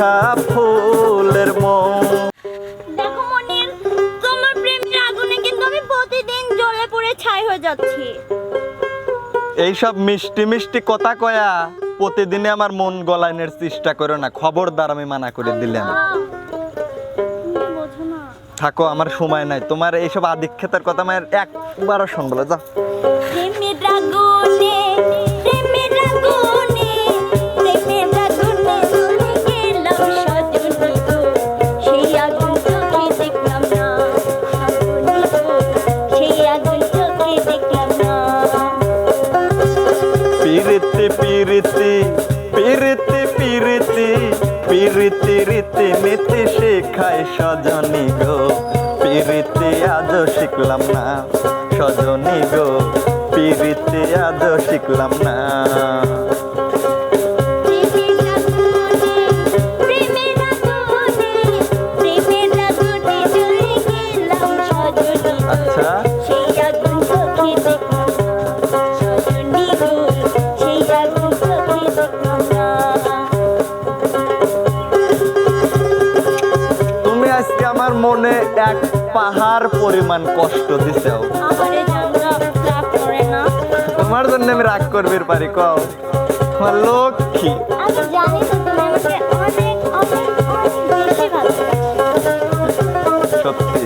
ওঠা ফুলের মন। দেখো মনির, তোমার প্রেমের আগুনে কিন্তু আমি প্রতিদিন জ্বলে পুড়ে ছাই হয়ে যাচ্ছি। এইসব মিষ্টি মিষ্টি কথা কয়া প্রতিদিনে আমার মন গলানোর চেষ্টা করো না, খবরদার, আমি মানা করে দিলাম। বোঝো না। থাকো, আমার সময় নাই তোমার এইসব আদিক্ষেতার কথা। আমার একবারও শুনবো না, যা। প্রেমের আগুনে, প্রেমের আগুনে, প্রেমের আগুনে জ্বলে গেলাম সজনী গো, সেই আগুন চোখে দেখলাম না সজনী গো, সেই আগুন চোখে দেখলাম না। পিরিতি পিরিতি পিরিতি পিরিতি পিরিতি রীতি নীতি শেখায় সজনী গো, পিরিতি আজও শিখলাম না সজনী গো, পিরিতি আজও শিখলাম না। প্রেমের আগুনে, প্রেমের আগুনে জ্বলে গেলাম সজনী গো, আচ্ছা, সেই আগুন চোখে দেখলাম না সজনী গো, সেই আগুন চোখে দেখলাম না। তুমি আজকে আমার মনে এক পাহাড় পরিমাণ কষ্ট দিছাও। আমারে জানলা রাগ করে না। তোমার জন্য আমি রাগ করবির পারি, কও আমার লক্ষ্মী। আমি জানি তো তুমি আমাকে অনেক অনেক অনেক বেশি ভালোবাসো। সত্যি।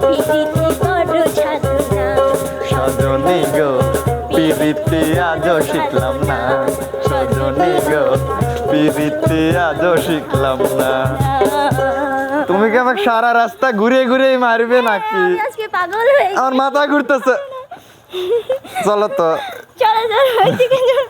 পিরিতি বড় সাধনা সজনী গো, পিরিতি আজও শিখলাম না সজনী গো, পিরিতি আজও শিখলাম না। তুমি কি আমাকে সারা রাস্তা ঘুরে ঘুরে মারবে নাকি? আমি আজকে পাগল হয়ে গেছি। আমার মাথা ঘুরতেছে। চলো তো। চলো চলো ওইদিকে চলো।